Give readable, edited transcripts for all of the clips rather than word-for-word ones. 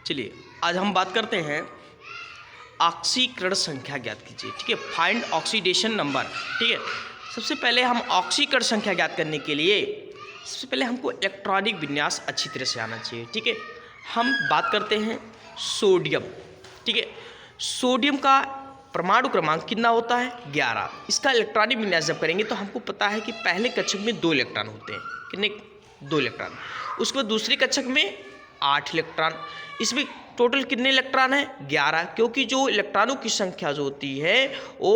चलिए आज हम बात करते हैं ऑक्सीकरण संख्या ज्ञात कीजिए। ठीक है, फाइंड ऑक्सीडेशन नंबर। ठीक है, सबसे पहले हम ऑक्सीकरण संख्या ज्ञात करने के लिए सबसे पहले हमको इलेक्ट्रॉनिक विन्यास अच्छी तरह से आना चाहिए। ठीक है, हम बात करते हैं सोडियम। ठीक है, सोडियम का परमाणु क्रमांक कितना होता है 11। इसका इलेक्ट्रॉनिक विन्यास जब करेंगे तो हमको पता है कि पहले कक्षक में 2 इलेक्ट्रॉन होते हैं। कितने? 2 इलेक्ट्रॉन। उसके बाद दूसरे कक्षक में 8 इलेक्ट्रॉन। इसमें टोटल कितने इलेक्ट्रॉन है 11, क्योंकि जो इलेक्ट्रॉनों की संख्या जो होती है वो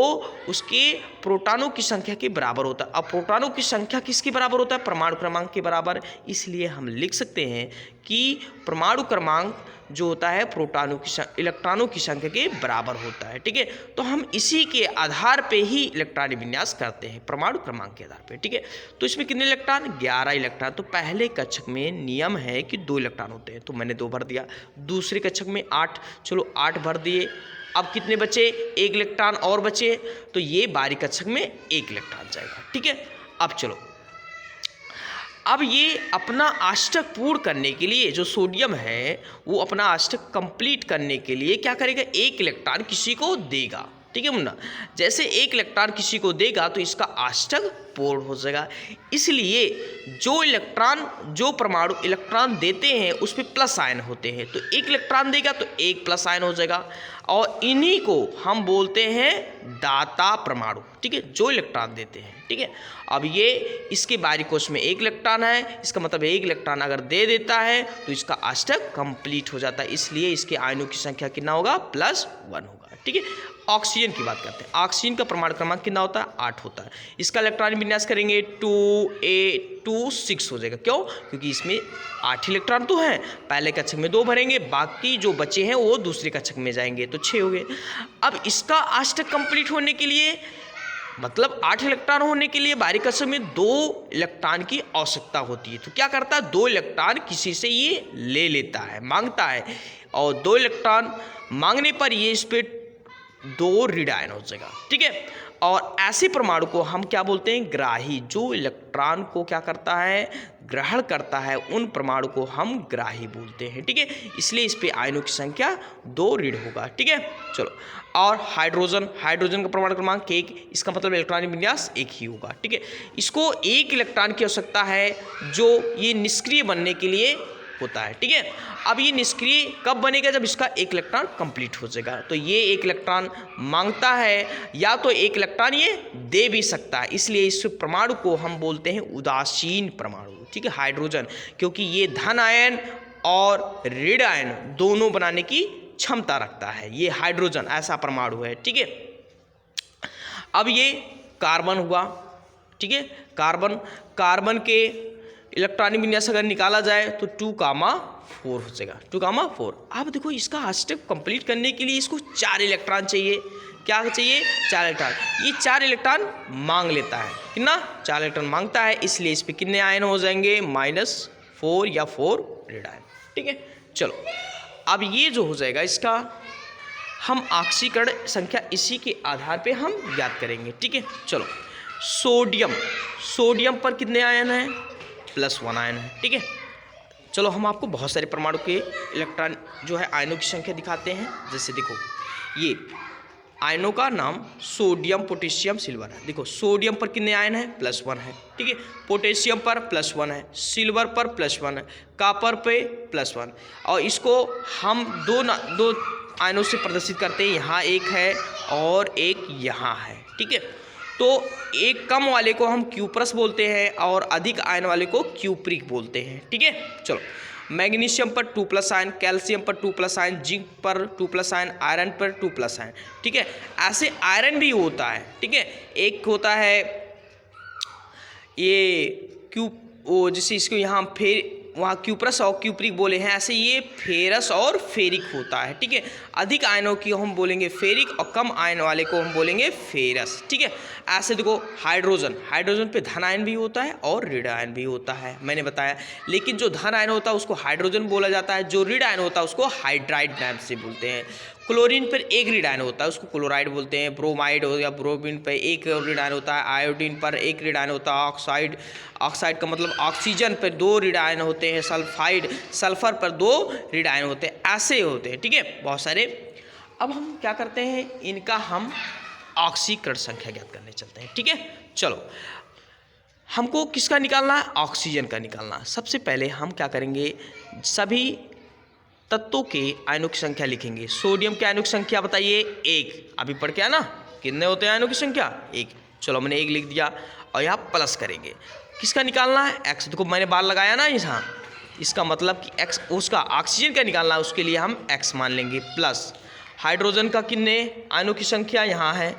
उसके प्रोटॉनों की संख्या के बराबर होता है। अब प्रोटॉनों की संख्या किसके बराबर होता है? परमाणु क्रमांक के बराबर। इसलिए हम लिख सकते हैं कि परमाणु क्रमांक जो होता है प्रोटॉनों की इलेक्ट्रॉनों की संख्या के बराबर होता है। ठीक है, तो हम इसी के आधार पे ही इलेक्ट्रॉनिक विन्यास करते हैं, परमाणु क्रमांक के आधार पे। ठीक है, तो इसमें कितने इलेक्ट्रॉन? 11 इलेक्ट्रॉन। तो पहले कक्षक में नियम है कि 2 इलेक्ट्रॉन होते हैं, तो मैंने 2 भर दिया। दूसरे कक्षक में 8, चलो 8 भर दिए। अब कितने बचे? 1 इलेक्ट्रॉन और बचे, तो ये बाहरी कक्षक में 1 इलेक्ट्रॉन जाएगा। ठीक है, अब चलो, अब ये अपना अष्टक पूर्ण करने के लिए जो सोडियम है वो अपना अष्टक कंप्लीट करने के लिए क्या करेगा? 1 इलेक्ट्रॉन किसी को देगा। ठीक है मुन्ना, जैसे 1 इलेक्ट्रॉन किसी को देगा तो इसका अष्टक पूर्ण हो जाएगा। इसलिए जो परमाणु इलेक्ट्रॉन देते हैं उस पर प्लस आयन होते हैं, तो 1 इलेक्ट्रॉन देगा तो 1 प्लस आयन हो जाएगा, और इन्हीं को हम बोलते हैं दाता परमाणु। ठीक है, जो इलेक्ट्रॉन देते हैं। ठीक है, अब ये इसके बाहरी कोश में 1 इलेक्ट्रॉन है, इसका मतलब 1 इलेक्ट्रॉन अगर दे देता है तो इसका अष्टक कंप्लीट हो जाता है। इसलिए इसके आयनों की संख्या कितना होगा? +1 होगा। ठीक है, ऑक्सीजन की बात करते हैं। ऑक्सीजन का परमाणु क्रमांक कितना होता है? 8 होता है। इसका इलेक्ट्रॉनिक विन्यास करेंगे 2a26 हो जाएगा। क्यों? क्योंकि इसमें 8 इलेक्ट्रॉन तो हैं, पहले कक्षक में 2 भरेंगे, बाकी जो बचे हैं वो दूसरे कक्षक में जाएंगे, तो 6 हो गए। अब इसका अष्टक कंप्लीट होने के लिए, मतलब 8 इलेक्ट्रॉन होने के लिए बाहरी कक्षक में 2 इलेक्ट्रॉन की आवश्यकता होती है। तो क्या करता है? 2 इलेक्ट्रॉन किसी से ये ले लेता है, मांगता है, और 2 इलेक्ट्रॉन मांगने पर ये इस पर 2 ऋण आयन हो जाएगा। ठीक है, और ऐसे परमाणु को हम क्या बोलते हैं? ग्राही। जो इलेक्ट्रॉन को क्या करता है? ग्रहण करता है, उन परमाणु को हम ग्राही बोलते हैं। ठीक है, इसलिए इस पे आयनों की संख्या 2 ऋण होगा। ठीक है, चलो, और हाइड्रोजन का परमाणु क्रमांक 1, इसका मतलब इलेक्ट्रॉनिक विन्यास 1 ही होगा। ठीक है, इसको 1 इलेक्ट्रॉन की आवश्यकता है जो ये निष्क्रिय बनने के लिए होता है। ठीक है, अब ये निष्क्रिय कब बनेगा? जब इसका 1 इलेक्ट्रॉन कंप्लीट हो जाएगा। तो ये 1 इलेक्ट्रॉन मांगता है, या तो 1 इलेक्ट्रॉन ये दे भी सकता है, इसलिए इस परमाणु को हम बोलते हैं उदासीन परमाणु। ठीक है, हाइड्रोजन, क्योंकि ये धन आयन और ऋण आयन दोनों बनाने की क्षमता रखता है। ये हाइड्रोजन ऐसा परमाणु है। ठीक है, अब ये कार्बन हुआ। ठीक है, कार्बन के इलेक्ट्रॉनिक विन्यास अगर निकाला जाए तो 2,4 हो जाएगा। 2,4। अब देखो, इसका अष्टक कंप्लीट करने के लिए इसको 4 इलेक्ट्रॉन चाहिए। क्या चाहिए? 4 इलेक्ट्रॉन। ये 4 इलेक्ट्रॉन मांग लेता है। कितना? 4 इलेक्ट्रॉन मांगता है, इसलिए इस पर कितने आयन हो जाएंगे? -4 या 4 ऋण आयन। ठीक है, चलो, अब ये जो हो जाएगा इसका हम ऑक्सीकरण संख्या इसी के आधार पे हम ज्ञात करेंगे। ठीक है, चलो, सोडियम पर कितने आयन हैं? +1 आयन है। ठीक है, चलो, हम आपको बहुत सारे परमाणु के इलेक्ट्रॉन जो है आयनों की संख्या दिखाते हैं। जैसे देखो, ये आयनों का नाम सोडियम, पोटेशियम, सिल्वर है। देखो, सोडियम पर कितने आयन है? +1 है। ठीक है, पोटेशियम पर +1 है, सिल्वर पर +1 है, कॉपर पे +1, और इसको हम दो आयनों से प्रदर्शित करते हैं। यहाँ एक है और एक यहाँ है। ठीक है, तो एक कम वाले को हम क्यूप्रस बोलते हैं और अधिक आयन वाले को क्यूप्रिक बोलते हैं। ठीक है, चलो, मैग्नीशियम पर 2+ आयन, कैल्शियम पर 2+ आयन, जिंक पर 2+ आयन, आयरन पर 2+ आयन। ठीक है, ऐसे आयरन भी होता है। ठीक है, एक होता है ये जिसे इसको यहाँ फिर वहाँ क्यूप्रस और क्यूप्रिक बोले हैं, ऐसे ये फेरस और फेरिक होता है। ठीक है, अधिक आयनों की हम बोलेंगे फेरिक और कम आयन वाले को हम बोलेंगे फेरस। ठीक है, ऐसे देखो, हाइड्रोजन पे धन आयन भी होता है और ऋण आयन भी होता है, मैंने बताया। लेकिन जो धन आयन होता है उसको हाइड्रोजन बोला जाता है, जो ऋण आयन होता है उसको हाइड्राइड नाम से बोलते हैं। क्लोरीन पर एक ऋणायन होता है, उसको क्लोराइड बोलते हैं। ब्रोमाइड हो गया, ब्रोमीन पर एक ऋणायन होता है। आयोडीन पर एक ऋणायन होता है। ऑक्साइड का मतलब ऑक्सीजन पर 2 ऋणायन होते हैं। सल्फर पर 2 ऋणायन होते हैं। ऐसे होते हैं, ठीक है, बहुत सारे। अब हम क्या करते हैं, इनका हम ऑक्सीकरण संख्या ज्ञात करने चलते हैं, ठीक है। चलो, हमको किसका निकालना है, ऑक्सीजन का निकालना है। सबसे पहले हम क्या करेंगे, सभी तत्वों के आयनों की संख्या लिखेंगे। सोडियम के आयनों की संख्या बताइए 1, अभी पढ़ के आना, कितने होते हैं आयनों की संख्या 1। चलो मैंने 1 लिख दिया और यहाँ प्लस करेंगे। किसका निकालना है, एक्स। देखो मैंने बार लगाया ना यहाँ, इसका मतलब कि एक्स, उसका ऑक्सीजन का निकालना है, उसके लिए हम एक्स मान लेंगे। प्लस हाइड्रोजन का कितने आयनों की संख्या यहाँ है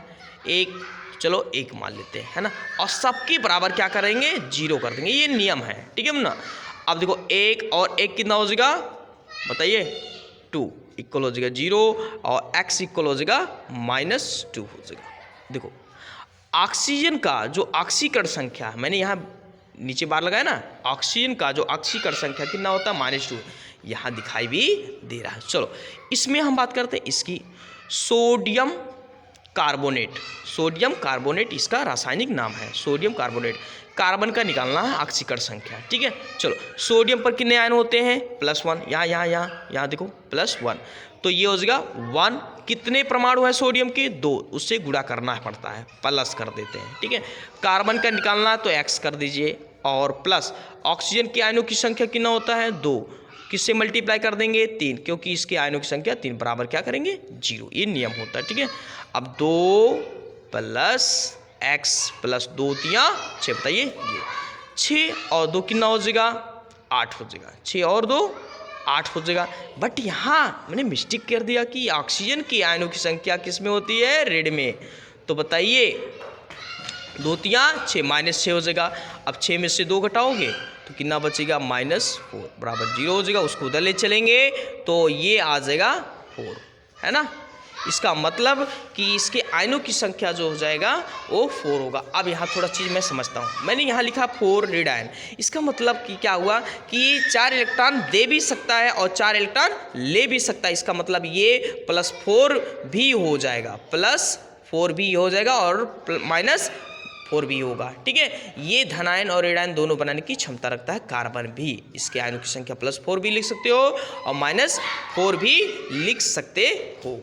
1, चलो 1 मान लेते हैं, है ना। और सबके बराबर क्या करेंगे, 0 कर देंगे, ये नियम है, ठीक है ना। अब देखो 1 और 1 कितना हो जाएगा बताइए, 2 इक्वल हो जाएगा 0 और x इक्वल हो जाएगा -2 हो जाएगा। देखो ऑक्सीजन का जो ऑक्सीकरण संख्या है, मैंने यहाँ नीचे बार लगाया ना, ऑक्सीजन का जो ऑक्सीकरण संख्या कितना होता है -2, यहाँ दिखाई भी दे रहा है। चलो इसमें हम बात करते हैं इसकी, सोडियम कार्बोनेट इसका रासायनिक नाम है, सोडियम कार्बोनेट। कार्बन का निकालना है ऑक्सीकरण संख्या, ठीक है। चलो सोडियम पर कितने आयन होते हैं, +1, यहाँ देखो +1, तो ये हो जाएगा 1। कितने परमाणु है सोडियम के, 2, उससे गुणा करना पड़ता है, प्लस कर देते हैं, ठीक है। कार्बन का निकालना तो x कर दीजिए, और प्लस ऑक्सीजन के आयनों की संख्या कितना होता है 2, किससे मल्टीप्लाई कर देंगे 3, क्योंकि इसके आयनों की संख्या 3 बराबर क्या करेंगे 0, ये नियम होता है, ठीक है। अब 2 + x + 2 × 6, बताइए ये 6 और 2 कितना हो जाएगा 8 हो जाएगा, 6 और 2 8 हो जाएगा। बट यहाँ मैंने मिस्टेक कर दिया कि ऑक्सीजन की आयनों की संख्या किस में होती है, रेड में। तो बताइए 2 × 6 -6 हो जाएगा। अब 6 में से 2 घटाओगे तो कितना बचेगा -4 बराबर 0 हो जाएगा। उसको उधर ले चलेंगे तो ये आ जाएगा 4, है ना। इसका मतलब कि इसके आयनों की संख्या जो हो जाएगा वो 4 होगा। अब यहाँ थोड़ा चीज़ मैं समझता हूँ, मैंने यहाँ लिखा 4 रेड आयन, इसका मतलब कि क्या हुआ कि 4 इलेक्ट्रॉन दे भी सकता है और 4 इलेक्ट्रॉन ले भी सकता है। इसका मतलब ये +4 भी हो जाएगा, +4 भी हो जाएगा और -4 भी होगा, ठीक है। ये धनायन और ऋणायन दोनों बनाने की क्षमता रखता है कार्बन भी। इसके आयनों की संख्या +4 भी लिख सकते हो और -4 भी लिख सकते हो।